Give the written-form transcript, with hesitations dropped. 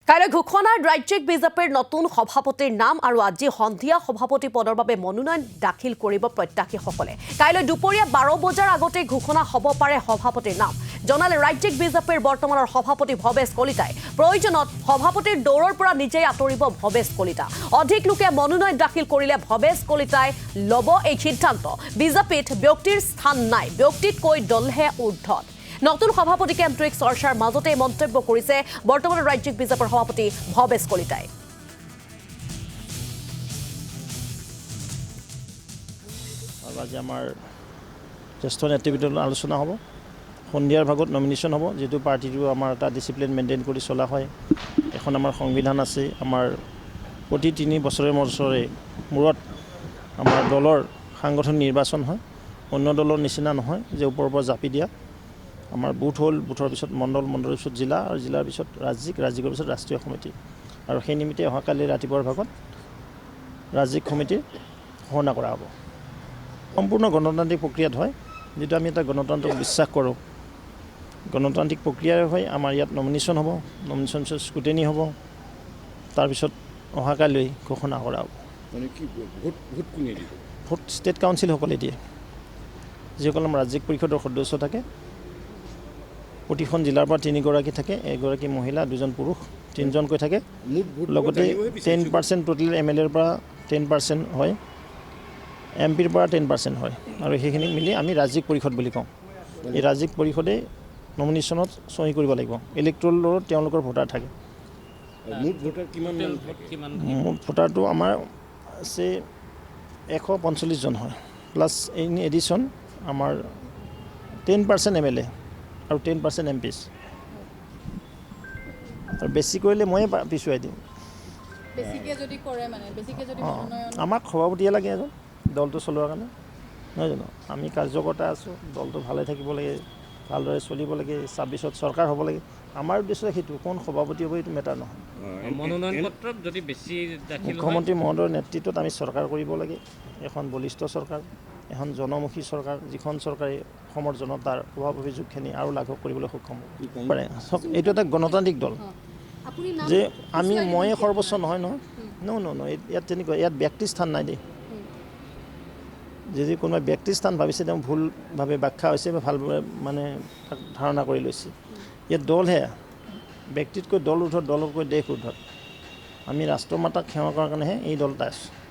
কাইলৈ ঘোষণাৰ ৰাজ্যিক বিজেপিৰ নতুন সভাপতিৰ নাম আৰু আজি সন্ধিয়া সভাপতি পদৰ বাবে মনোনয়ন দাখিল কৰিব প্ৰত্যাশীসকলে। কাইলৈ দুপৰীয়া 12 বজাৰ আগতে ঘোষণা হ'ব পাৰে সভাপতিৰ নাম। জনালে ৰাজ্যিক বিজেপিৰ বৰ্তমানৰ সভাপতি ভৱেশ কলিতাই। প্ৰয়োজনত সভাপতিৰ দৌৰৰ পৰা নিজেই আঁতৰিব ভৱেশ কলিতা। অধিক লোকে মনোনয়ন দাখিল কৰিলে ভৱেশ কলিতাই ল'ব এই সিদ্ধান্ত। বিজেপিত ব্যক্তিৰ স্থান নাই, ব্যক্তিতকৈ দলহে ঊৰ্ধত। নতুন সভাপতি কেন্দ্ৰিক চৰ্চাৰ মাজতে মন্তব্য কৰিছে বৰ্তমানৰ ৰাজ্যিক বিজেপিৰ সভাপতি ভৱেশ কলিতাই। আজি আমাৰ জ্যেষ্ঠ নেতৃবৃন্দৰ আলোচনা হ'ব। সন্ধিয়াৰ ভাগত নমিনেশ্যন হ'ব, যিটো পাৰ্টিটো আমাৰ এটা ডিচিপ্লিন মেইনটেইন কৰি চলা হয়। এখন আমাৰ সংবিধান আছে। আমাৰ প্ৰতি 3 বছৰে মূৰত আমাৰ দলৰ সাংগঠনিক নিৰ্বাচন হয়। অন্য দলৰ নিচিনা নহয় যে ওপৰৰ পৰা জাপি দিয়া। আমাৰ বুথ হ'ল, বুথৰ পিছত মণ্ডল, মণ্ডলৰ পিছত জিলা আৰু জিলাৰ পিছত ৰাজ্যিক, ৰাজ্যিকৰ পিছত ৰাষ্ট্ৰীয় সমিতি। আৰু সেই নিমিত্তে অহাকালি ৰাতিপুৱাৰ ভাগত ৰাজ্যিক সমিতিৰ ঘোষণা কৰা হ'ব। সম্পূৰ্ণ গণতান্ত্ৰিক প্ৰক্ৰিয়াত হয়, যিটো আমি এটা গণতন্ত্ৰক বিশ্বাস কৰোঁ। গণতান্ত্ৰিক প্ৰক্ৰিয়াৰ হৈ আমাৰ ইয়াত নমিনেশ্যন হ'ব, নমিনেশ্যন পিছত স্ক্ৰুটেনি হ'ব, তাৰপিছত অহাকালি ঘোষণা কৰা হ'ব। ভোট ষ্টেট কাউন্সিলসকলে দিয়ে, যিসকল আমাৰ ৰাজ্যিক পৰিষদৰ সদস্য থাকে। প্ৰতিখন জিলাৰ পৰা 3 গৰাকী থাকে, 1 গৰাকী মহিলা, 2জন পুৰুষ, 3জনকৈ থাকে। লগতে 10% টোটেল MLAৰ পৰা 10% হয়, MP ৰ পৰা 10% হয়, আৰু সেইখিনি মিলি আমি ৰাজ্যিক পৰিষদ বুলি কওঁ। এই ৰাজ্যিক পৰিষদে নমিনেশ্যনত চহী কৰিব লাগিব। ইলেক্ট্ৰলত তেওঁলোকৰ ভোটাৰ থাকে। মুঠ ভোটাৰটো আমাৰ আছে 145 জন হয়, প্লাছ ইন এডিশ্যন আমাৰ 10% MLA আৰু 10% MPs। আৰু বেছি কৰিলে ময়ে পিছুৱাই দিম। আমাক সভাপতিয়ে লাগে এজন দলটো চলোৱাৰ কাৰণে, নহয় জানো? আমি কাৰ্যকৰ্তা আছোঁ, দলটো ভালে থাকিব লাগে, ভালদৰে চলিব লাগে, 26ত চৰকাৰ হ'ব লাগে। আমাৰ উদ্দেশ্য সেইটো। কোন সভাপতি হ'ব এইটো মেটাৰ নহয়। মুখ্যমন্ত্ৰী মহোদয়ৰ নেতৃত্বত আমি চৰকাৰ কৰিব লাগে, এখন বলিষ্ঠ চৰকাৰ, এখন জনমুখী চৰকাৰ, যিখন চৰকাৰে অসমৰ জনতাৰ অভাৱ অভিযোগখিনি আৰু লাঘৱ কৰিবলৈ সক্ষম হ'ব পাৰে। এইটো এটা গণতান্ত্ৰিক দল যে ময়ে সৰ্বোচ্চ নহয় নহয়। ইয়াত তেনেকুৱা, ইয়াত ব্যক্তিৰ স্থান নাই দেই। যদি কোনোবাই ব্যক্তিৰ স্থান ভাবিছে, তেওঁ ভুলভাৱে ব্যাখ্যা হৈছে বা ভালভাৱে মানে ধাৰণা কৰি লৈছে। ইয়াত দলহে, ব্যক্তিতকৈ দল ঊৰ্ধত, দলতকৈ দেশ ঊৰ্ধত। আমি ৰাষ্ট্ৰমাতাক সেৱা কৰাৰ কাৰণেহে এই দলটা আছোঁ।